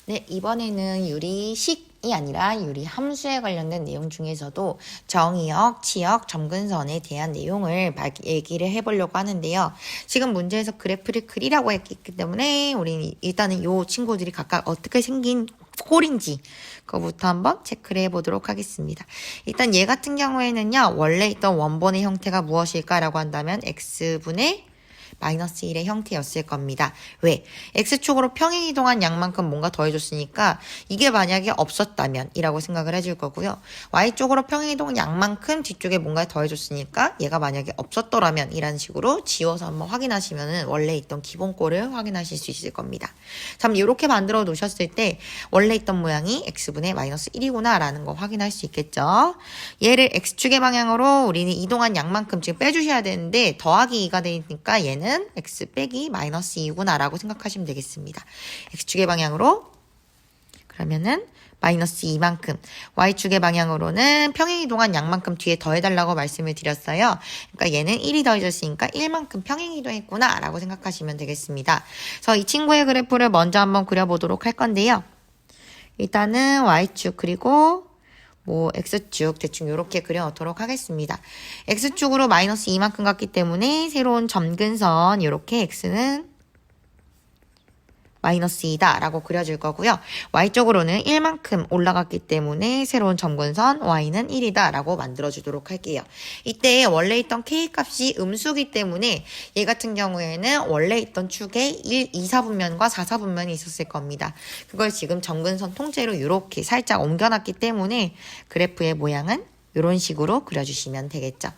네, 이번에는 유리식이 아니라 유리함수에 관련된 내용 중에서도 정의역, 치역, 점근선에 대한 내용을 얘기를 해보려고 하는데요. 지금 문제에서 그래프를 그리라고 했기 때문에 우리 일단은 이 친구들이 각각 어떻게 생긴 꼴인지 그거부터 한번 체크를 해보도록 하겠습니다. 일단 얘 같은 경우에는요. 원래 있던 원본의 형태가 무엇일까라고 한다면 x분의 마이너스 1의 형태였을 겁니다. 왜? X축으로 평행이동한 양만큼 뭔가 더해줬으니까 이게 만약에 없었다면 이라고 생각을 해줄 거고요. Y쪽으로 평행이동한 양만큼 뒤쪽에 뭔가 더해줬으니까 얘가 만약에 없었더라면 이라는 식으로 지워서 한번 확인하시면 원래 있던 기본꼴을 확인하실 수 있을 겁니다. 참 이렇게 만들어 놓으셨을 때 원래 있던 모양이 X분의 마이너스 1이구나 라는 거 확인할 수 있겠죠. 얘를 X축의 방향으로 우리는 이동한 양만큼 지금 빼주셔야 되는데 더하기 2가 되니까 얘는 x 빼기 마이너스 2구나 라고 생각하시면 되겠습니다. x축의 방향으로 그러면은 마이너스 2만큼 y축의 방향으로는 평행이동한 양만큼 뒤에 더해달라고 말씀을 드렸어요. 그러니까 얘는 1이 더해졌으니까 1만큼 평행이동했구나 라고 생각하시면 되겠습니다. 그래서 이 친구의 그래프를 먼저 한번 그려보도록 할 건데요. 일단은 y축 그리고 X축 대충 이렇게 그려놓도록 하겠습니다. X축으로 마이너스 2만큼 갔기 때문에 새로운 점근선 이렇게 X는 마이너스 2다 라고 그려줄 거고요. Y쪽으로는 1만큼 올라갔기 때문에 새로운 점근선 Y는 1이다 라고 만들어주도록 할게요. 이때 원래 있던 K값이 음수기 때문에 얘 같은 경우에는 원래 있던 축에 1, 2, 4분면과 4, 4분면이 있었을 겁니다. 그걸 지금 점근선 통째로 이렇게 살짝 옮겨놨기 때문에 그래프의 모양은 이런 식으로 그려주시면 되겠죠.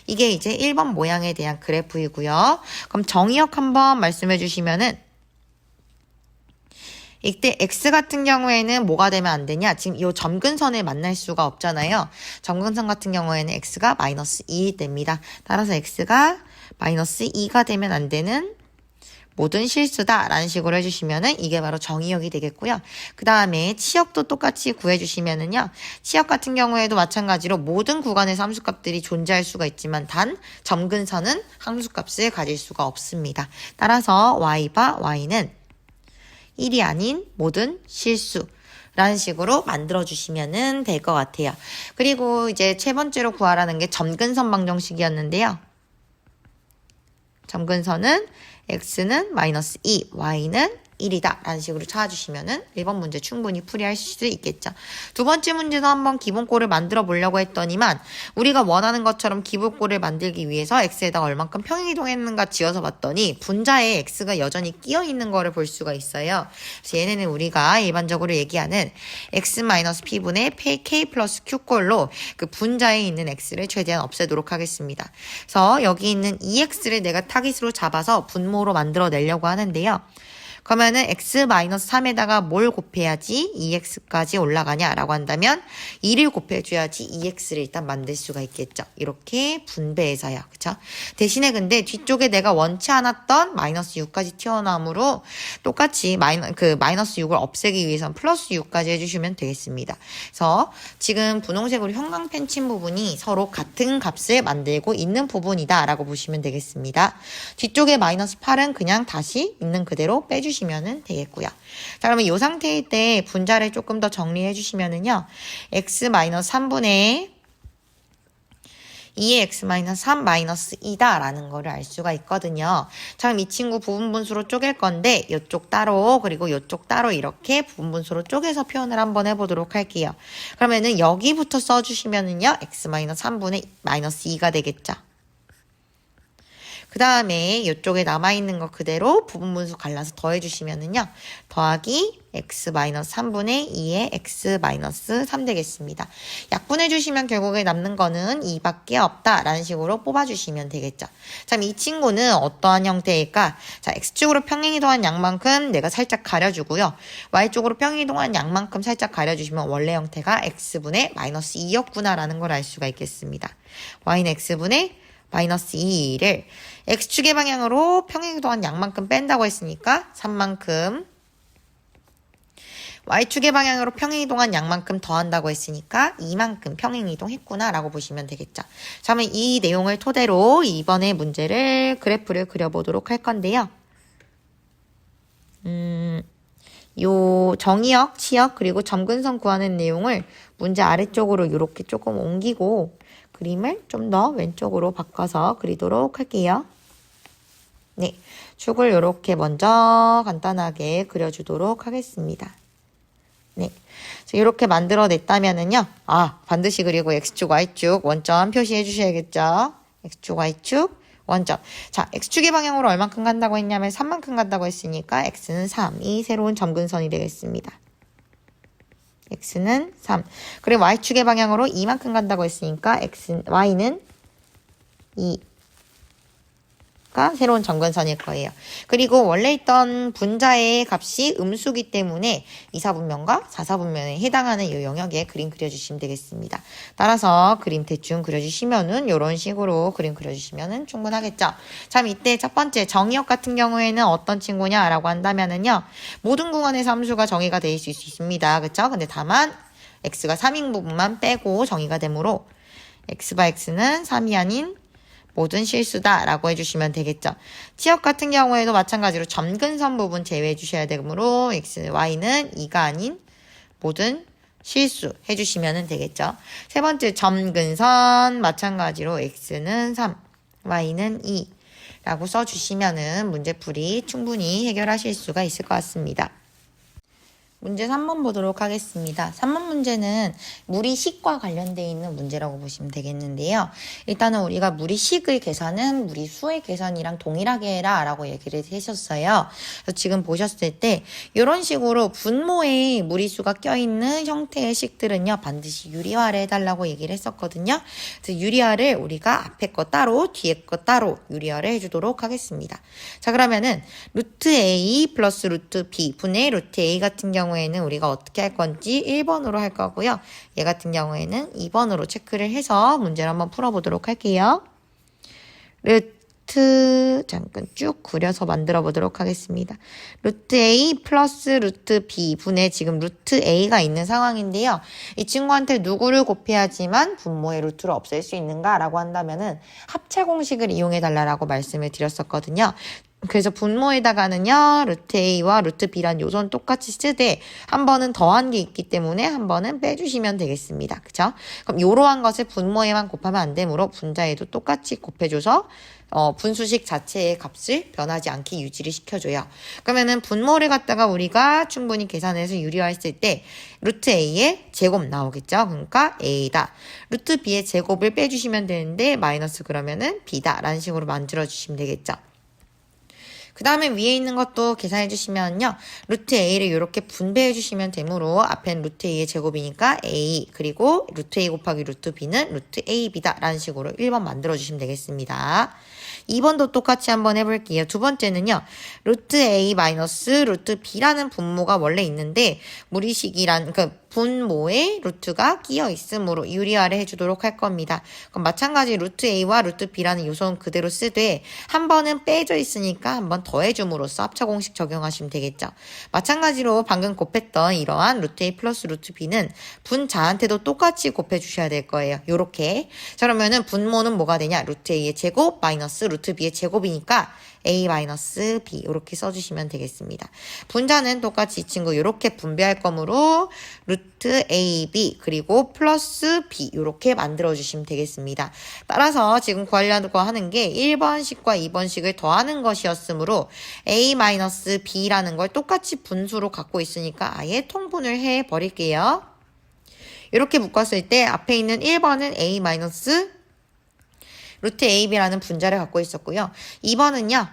이게 이제 1번 모양에 대한 그래프이고요. 그럼 정의역 한번 말씀해 주시면은 이때 x 같은 경우에는 뭐가 되면 안 되냐? 지금 이 점근선을 만날 수가 없잖아요. 점근선 같은 경우에는 x가 마이너스 2 됩니다. 따라서 x가 마이너스 2가 되면 안 되는 모든 실수다 라는 식으로 해주시면은 이게 바로 정의역이 되겠고요. 그 다음에 치역도 똑같이 구해주시면은요. 치역 같은 경우에도 마찬가지로 모든 구간에서 함수값들이 존재할 수가 있지만 단 점근선은 함수값을 가질 수가 없습니다. 따라서 y바 y는 1이 아닌 모든 실수 라는 식으로 만들어주시면 될 것 같아요. 그리고 이제 세 번째로 구하라는 게 점근선 방정식이었는데요. 점근선은 x는 마이너스 2, y는 1이다 라는 식으로 찾아주시면은 1번 문제 충분히 풀이하실 수 있겠죠. 두 번째 문제도 한번 기본꼴을 만들어 보려고 했더니만 우리가 원하는 것처럼 기본꼴을 만들기 위해서 x에다가 얼만큼 평행이동했는가 지어서 봤더니 분자에 x가 여전히 끼어 있는 거를 볼 수가 있어요. 그래서 얘네는 우리가 일반적으로 얘기하는 x-p분의 k 플러스 q꼴로 그 분자에 있는 x를 최대한 없애도록 하겠습니다. 그래서 여기 있는 2x를 내가 타깃으로 잡아서 분모로 만들어 내려고 하는데요. 그러면은 x-3에다가 뭘 곱해야지 2x까지 올라가냐라고 한다면 2를 곱해줘야지 2x를 일단 만들 수가 있겠죠. 이렇게 분배해서요. 그쵸? 대신에 근데 뒤쪽에 내가 원치 않았던 마이너스 6까지 튀어나오므로 똑같이 마이너스 6을 없애기 위해선 플러스 6까지 해주시면 되겠습니다. 그래서 지금 분홍색으로 형광펜 친 부분이 서로 같은 값을 만들고 있는 부분이다 라고 보시면 되겠습니다. 뒤쪽에 마이너스 8은 그냥 다시 있는 그대로 빼주시면 되겠고요. 자, 그러면 이 상태일 때 분자를 조금 더 정리해 주시면은요. x-3분의 2의 x-3 라는 거를 알 수가 있거든요. 자, 그럼 이 친구 부분분수로 쪼갤 건데 이쪽 따로 그리고 이쪽 따로 이렇게 부분분수로 쪼개서 표현을 한번 해보도록 할게요. 그러면은 여기부터 써주시면은요. x-3분의 -2가 되겠죠. 그 다음에 이쪽에 남아있는 거 그대로 부분분수 갈라서 더해주시면은요. 더하기 x-3분의 2의 x-3 되겠습니다. 약분해주시면 결국에 남는 거는 2밖에 없다라는 식으로 뽑아주시면 되겠죠. 자, 이 친구는 어떠한 형태일까? 자, x축으로 평행이동한 양만큼 내가 살짝 가려주고요. y쪽으로 평행이동한 양만큼 살짝 가려주시면 원래 형태가 x분의 -2였구나 라는 걸 알 수가 있겠습니다. y는 x분의 -2를 x축의 방향으로 평행이동한 양만큼 뺀다고 했으니까 3만큼 y축의 방향으로 평행이동한 양만큼 더한다고 했으니까 2만큼 평행이동했구나 라고 보시면 되겠죠. 자, 그러면 이 내용을 토대로 이번에 문제를 그래프를 그려보도록 할 건데요. 요 정의역, 치역, 그리고 점근선 구하는 내용을 문제 아래쪽으로 이렇게 조금 옮기고 그림을 좀 더 왼쪽으로 바꿔서 그리도록 할게요. 네, 축을 이렇게 먼저 간단하게 그려주도록 하겠습니다. 네, 이렇게 만들어냈다면은요, 반드시 그리고 X축, Y축 원점 표시해 주셔야겠죠. X축, Y축 원점. 자, X축의 방향으로 얼만큼 간다고 했냐면 3만큼 간다고 했으니까 X는 3이 새로운 점근선이 되겠습니다. X는 3. 그리고 Y축의 방향으로 2만큼 간다고 했으니까 Y는 2. 가 새로운 점근선일 거예요. 그리고 원래 있던 분자의 값이 음수기 때문에 2사분면과 4사분면에 해당하는 이 영역에 그림 그려주시면 되겠습니다. 따라서 그림 대충 그려주시면은 이런 식으로 그림 그려주시면은 충분하겠죠. 자, 이때 첫 번째 정의역 같은 경우에는 어떤 친구냐라고 한다면은요, 모든 구간에서 함수가 정의가 될 수 있습니다. 그쵸? 근데 다만 x가 3인 부분만 빼고 정의가 되므로 x바 x는 3이 아닌 모든 실수다라고 해주시면 되겠죠. 치역 같은 경우에도 마찬가지로 점근선 부분 제외해 주셔야 되므로 x, y는 2가 아닌 모든 실수 해주시면 되겠죠. 세 번째 점근선 마찬가지로 x는 3, y는 2 라고 써주시면 문제풀이 충분히 해결하실 수가 있을 것 같습니다. 문제 3번 보도록 하겠습니다. 3번 문제는 무리식과 관련되어 있는 문제라고 보시면 되겠는데요. 일단은 우리가 무리식의 계산은 무리수의 계산이랑 동일하게 해라 라고 얘기를 하셨어요. 그래서 지금 보셨을 때 이런 식으로 분모에 무리수가 껴있는 형태의 식들은요, 반드시 유리화를 해달라고 얘기를 했었거든요. 그래서 유리화를 우리가 앞에 거 따로 뒤에 거 따로 유리화를 해주도록 하겠습니다. 자, 그러면은 루트 A 플러스 루트 B 분의 루트 A 같은 경우에는 우리가 어떻게 할 건지 1번으로 할 거고요. 얘 같은 경우에는 2번으로 체크를 해서 문제를 한번 풀어보도록 할게요. 잠깐 쭉 그려서 만들어 보도록 하겠습니다. 루트 A 플러스 루트 B 분의 지금 루트 A가 있는 상황인데요. 이 친구한테 누구를 곱해야지만 분모의 루트를 없앨 수 있는가 라고 한다면은 합체 공식을 이용해 달라고 말씀을 드렸었거든요. 그래서 분모에다가는요, 루트 A와 루트 B란 요소는 똑같이 쓰되 한 번은 더한 게 있기 때문에 한 번은 빼주시면 되겠습니다. 그쵸? 그럼 요러한 것을 분모에만 곱하면 안 되므로 분자에도 똑같이 곱해줘서 분수식 자체의 값을 변하지 않게 유지를 시켜줘요. 그러면은 분모를 갖다가 우리가 충분히 계산해서 유리화했을 때 루트 A의 제곱 나오겠죠. 그러니까 A다. 루트 B의 제곱을 빼주시면 되는데 마이너스 그러면은 B다 라는 식으로 만들어주시면 되겠죠. 그 다음에 위에 있는 것도 계산해 주시면요. 루트 A를 이렇게 분배해 주시면 되므로 앞엔 루트 A의 제곱이니까 A 그리고 루트 A 곱하기 루트 B는 루트 AB다 라는 식으로 1번 만들어 주시면 되겠습니다. 2번도 똑같이 한번 해볼게요. 두 번째는요. 루트 A 마이너스 루트 B라는 분모가 원래 있는데 무리식이란 분모에 루트가 끼어 있으므로 유리화를 해주도록 할 겁니다. 그럼 마찬가지 루트 A와 루트 B라는 요소는 그대로 쓰되 한 번은 빼져 있으니까 한 번 더해줌으로써 합차 공식 적용하시면 되겠죠. 마찬가지로 방금 곱했던 이러한 루트 A 플러스 루트 B는 분자한테도 똑같이 곱해주셔야 될 거예요. 요렇게. 자, 그러면은 분모는 뭐가 되냐? 루트 A의 제곱 마이너스 루트 B의 제곱이니까 A 마이너스 B 이렇게 써주시면 되겠습니다. 분자는 똑같이 이 친구 이렇게 분배할 거므로 루트 AB 그리고 플러스 B 이렇게 만들어주시면 되겠습니다. 따라서 지금 구하려고 하는 게 1번식과 2번식을 더하는 것이었으므로 A 마이너스 B라는 걸 똑같이 분수로 갖고 있으니까 아예 통분을 해버릴게요. 이렇게 묶었을 때 앞에 있는 1번은 A 마이너스 루트 AB라는 분자를 갖고 있었고요. 2번은요.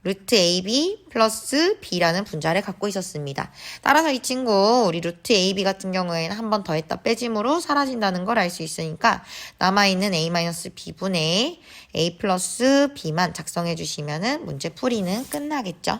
루트 AB 플러스 B라는 분자를 갖고 있었습니다. 따라서 이 친구 우리 루트 AB 같은 경우에는 한 번 더했다 빼짐으로 사라진다는 걸 알 수 있으니까 남아있는 A 마이너스 B분의 A 플러스 B만 작성해 주시면은 문제 풀이는 끝나겠죠.